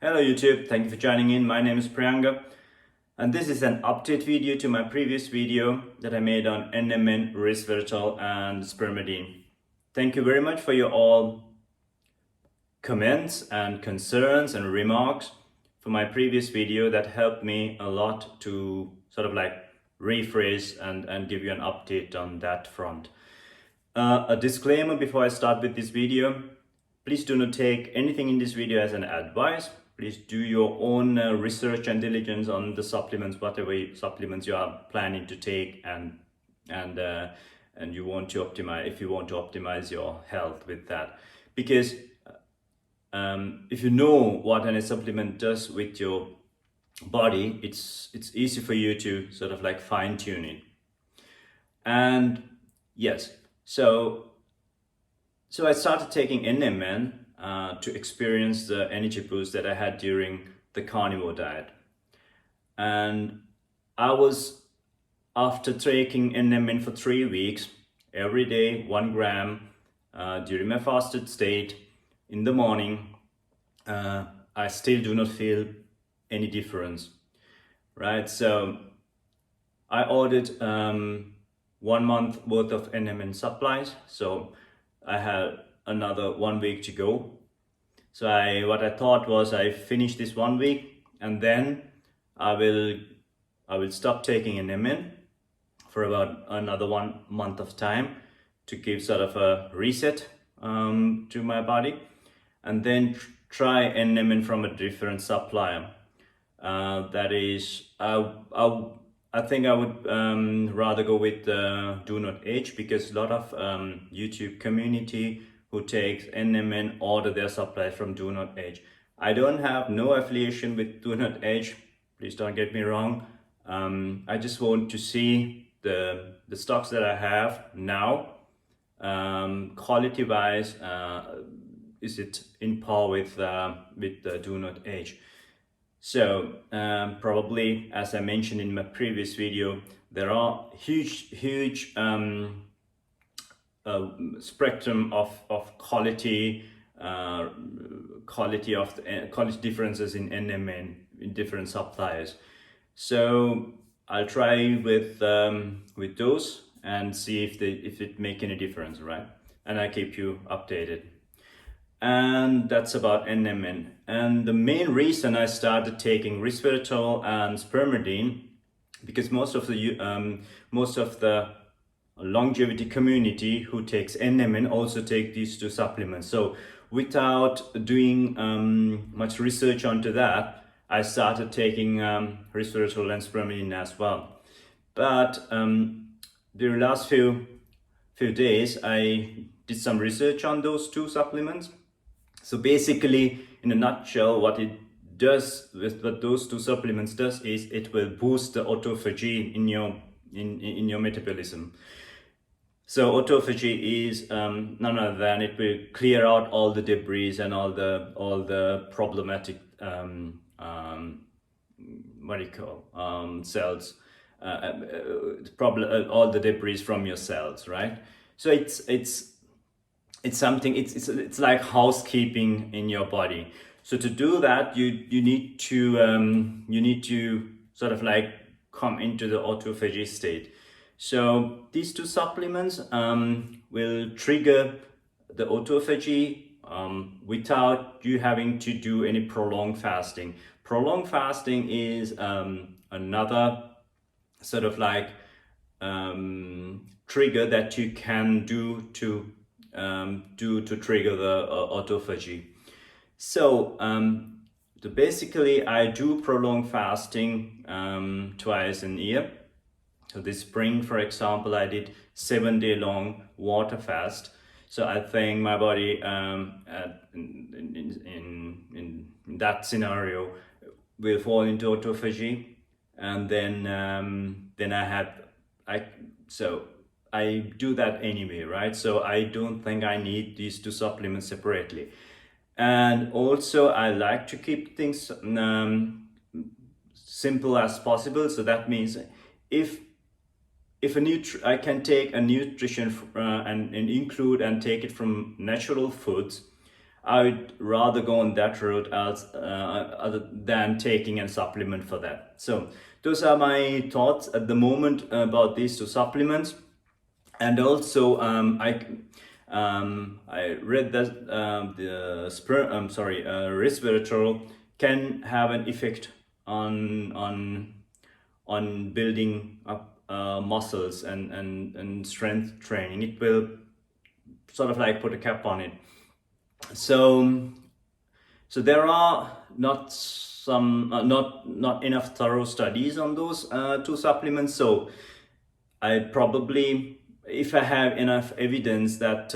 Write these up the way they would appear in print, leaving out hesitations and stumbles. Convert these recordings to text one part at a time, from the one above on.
Hello YouTube, thank you for joining in. My name is Priyanka and this is an update video to my previous video that I made on NMN, resveratrol and spermidine. Thank you very much for your all comments and concerns and remarks for my previous video. That helped me a lot to sort of like rephrase and give you an update on that front. A disclaimer before I start with this video: please do not take anything in this video as an advice. Please do your own research and diligence on the supplements, whatever supplements you are planning to take, and you want to optimize, if you want to optimize your health with that. Because if you know what a supplement does with your body, it's easy for you to sort of like fine tune it. And yes, so I started taking NMN to experience the energy boost that I had during the carnivore diet. And I was, after taking NMN for 3 weeks, every day 1 gram during my fasted state in the morning, I still do not feel any difference, right? So I ordered 1 month worth of NMN supplies, so I had another 1 week to go. So what I thought was, I finish this 1 week and then I will stop taking NMN for about another 1 month of time to give sort of a reset to my body, and then try NMN from a different supplier. That is, I think I would rather go with Do Not Age, because a lot of YouTube community who takes NMN order their supplies from Do Not Age. I don't have no affiliation with Do Not Age, please don't get me wrong. I just want to see the stocks that I have now, quality wise, is it in par with the Do Not Age. So probably, as I mentioned in my previous video, there are huge spectrum of quality differences in NMN in different suppliers. So I'll try with those and see if it make any difference, right? And I keep you updated. And that's about NMN. And the main reason I started taking resveratrol and spermidine, because most of the longevity community who takes NMN also take these two supplements. So without doing much research onto that, I started taking resveratrol and spermidine as well. But during the last few days, I did some research on those two supplements. So basically, in a nutshell, what it does with what those two supplements does is it will boost the autophagy in your metabolism. So autophagy is none other than it will clear out all the debris and all the problematic cells, all the debris from your cells, right? So it's something, it's like housekeeping in your body. So to do that, you need to sort of like come into the autophagy state. So these two supplements will trigger the autophagy without you having to do any prolonged fasting. Prolonged fasting is another sort of like trigger that you can do to trigger the autophagy. So basically I do prolonged fasting twice a year. So this spring, for example, I did 7-day long water fast. So I think my body in that scenario will fall into autophagy, and then I do that anyway, right? So I don't think I need these two supplements separately. And also I like to keep things simple as possible. So that means if I can take a nutrition and include and take it from natural foods, I would rather go on that route other than taking a supplement for that. So those are my thoughts at the moment about these two supplements. And also I read that resveratrol can have an effect on building up muscles and strength training. It will sort of like put a cap on it. So there are not enough thorough studies on those two supplements. So I probably, if I have enough evidence that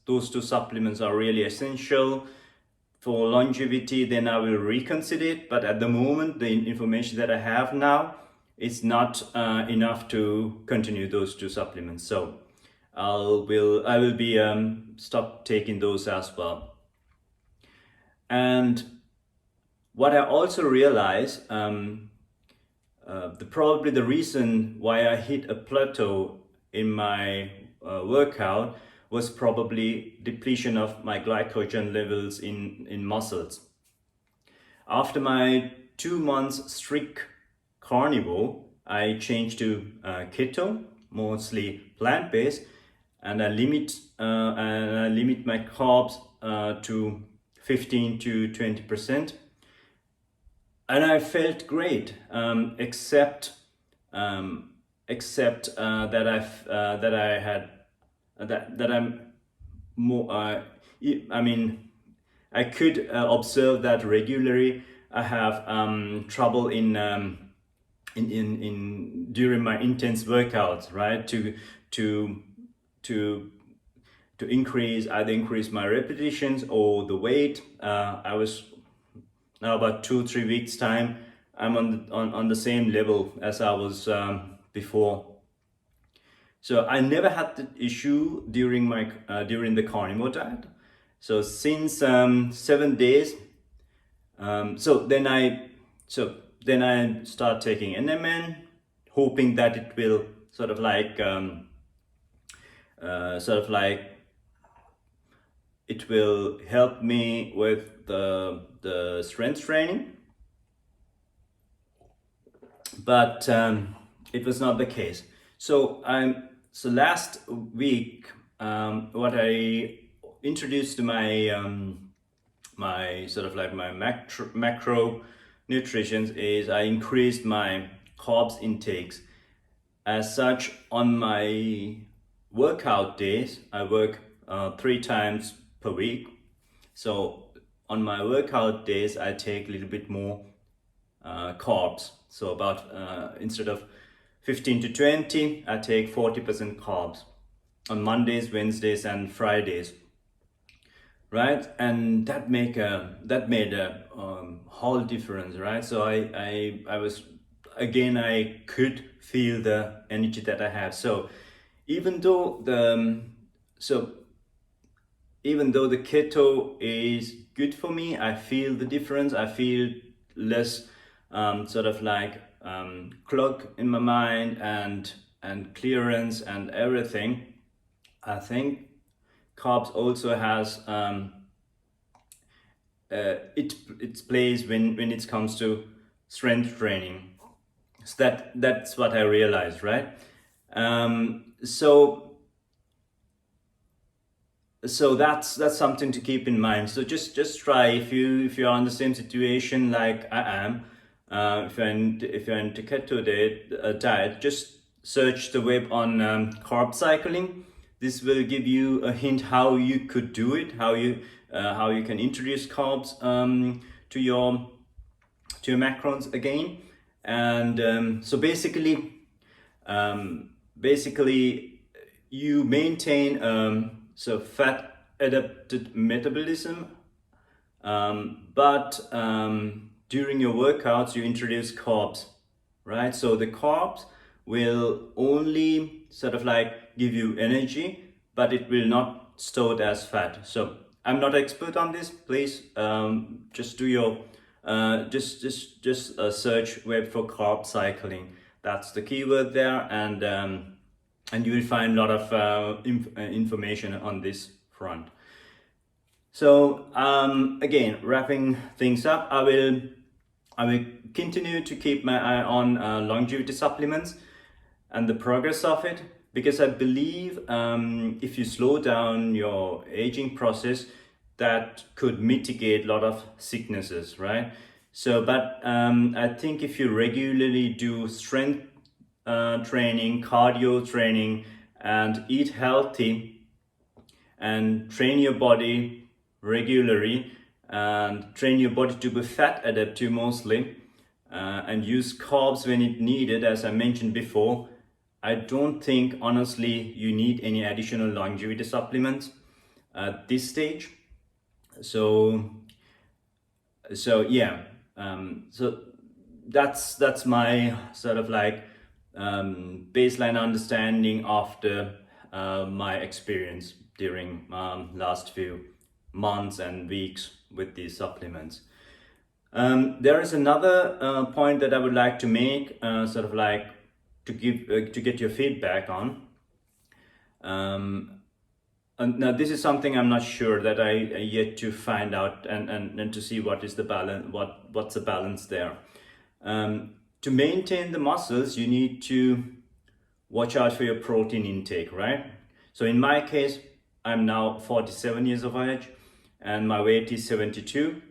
those two supplements are really essential for longevity, then I will reconsider it. But at the moment, the information that I have now is not enough to continue those two supplements. So I will be stop taking those as well. And what I also realized, probably the reason why I hit a plateau in my workout was probably depletion of my glycogen levels in muscles. After my 2 months strict carnivore, I changed to keto, mostly plant-based, and I limit my carbs to 15 to 20%. And I felt great, except that I'm more. I mean, I could observe that regularly. I have trouble in during my intense workouts, right? To increase my repetitions or the weight. I was now about 2-3 weeks time, I'm on the same level as I was before. So I never had the issue during the carnivore diet. So since 7 days, so then I start taking NMN, hoping that it will sort of like it will help me with the strength training, but it was not the case. So last week, what I introduced to my my sort of like my macro nutrition is I increased my carbs intakes. As such, on my workout days, I work 3 times per week. So on my workout days, I take a little bit more carbs. So about instead of 15 to 20, I take 40% carbs on Mondays, Wednesdays, and Fridays. Right, and that made a whole difference, right? So I was, again, I could feel the energy that I have. So even though the keto is good for me, I feel the difference. I feel less sort of like clog in my mind and clearance and everything. I think carbs also has its place when it comes to strength training. So that's what I realized, right? So that's something to keep in mind. So just try, if you're in the same situation like I am, if you're into keto diet, just search the web on carb cycling. This will give you a hint how you could do it, how you can introduce carbs to your macrons again. And so basically you maintain fat adapted metabolism, but during your workouts you introduce carbs, right? So the carbs will only sort of like give you energy, but it will not store it as fat. So I'm not expert on this. Please just do your just search web for carb cycling. That's the keyword there, and you will find a lot of information on this front. So again, wrapping things up, I will continue to keep my eye on longevity supplements and the progress of it, because I believe if you slow down your aging process, that could mitigate a lot of sicknesses, right? So, but I think if you regularly do strength training, cardio training, and eat healthy and train your body regularly and train your body to be fat adaptive mostly, and use carbs when it needed, as I mentioned before, I don't think honestly you need any additional longevity supplements at this stage. So yeah, so that's my sort of like baseline understanding after my experience during last few months and weeks with these supplements. There is another point that I would like to make, sort of like to get your feedback on. And now this is something I'm not sure that I yet to find out and to see what is the balance, what's the balance there. To maintain the muscles, you need to watch out for your protein intake, right? So in my case, I'm now 47 years of age and my weight is 72,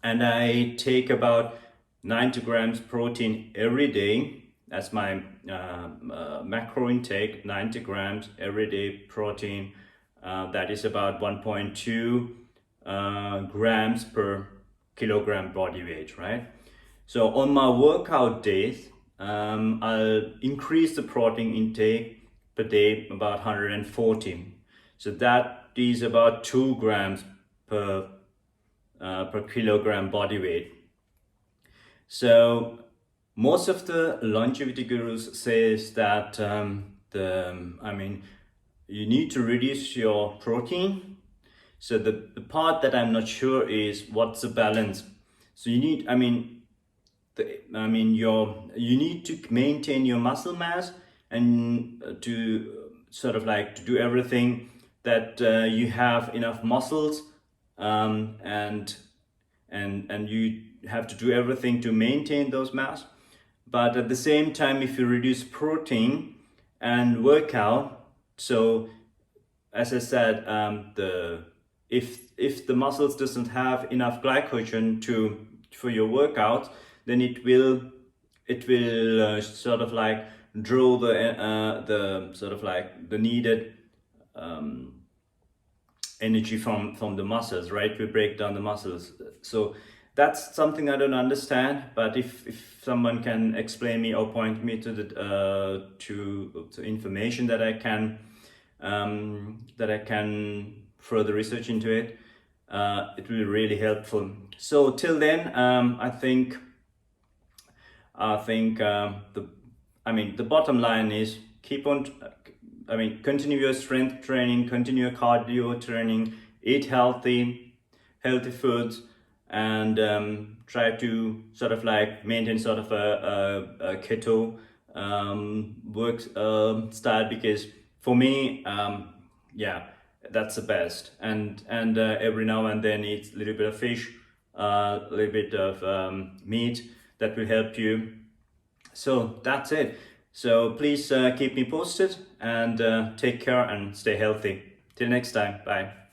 and I take about 90 grams protein every day. That's my macro intake, 90 grams every day protein. That is about 1.2 grams per kilogram body weight, right? So on my workout days, I'll increase the protein intake per day about 140. So that is about 2 grams per kilogram body weight. So most of the longevity gurus says that you need to reduce your protein. So the part that I'm not sure is what's the balance. So you need, you need to maintain your muscle mass and to sort of like to do everything that you have enough muscles, and you have to do everything to maintain those mass. But at the same time, if you reduce protein and workout, so as I said, if the muscles doesn't have enough glycogen for your workout, then it will sort of like draw the sort of like the needed energy from the muscles, right? We break down the muscles. So that's something I don't understand, but if someone can explain me or point me to the to information that I can further research into it, it will be really helpful. So till then, I think the bottom line is continue your strength training, continue your cardio training, eat healthy foods, and try to sort of like maintain sort of a keto work style, because for me, that's the best. And every now and then eat a little bit of fish, a little bit of meat. That will help you. So that's it. So please keep me posted and take care and stay healthy. Till next time. Bye.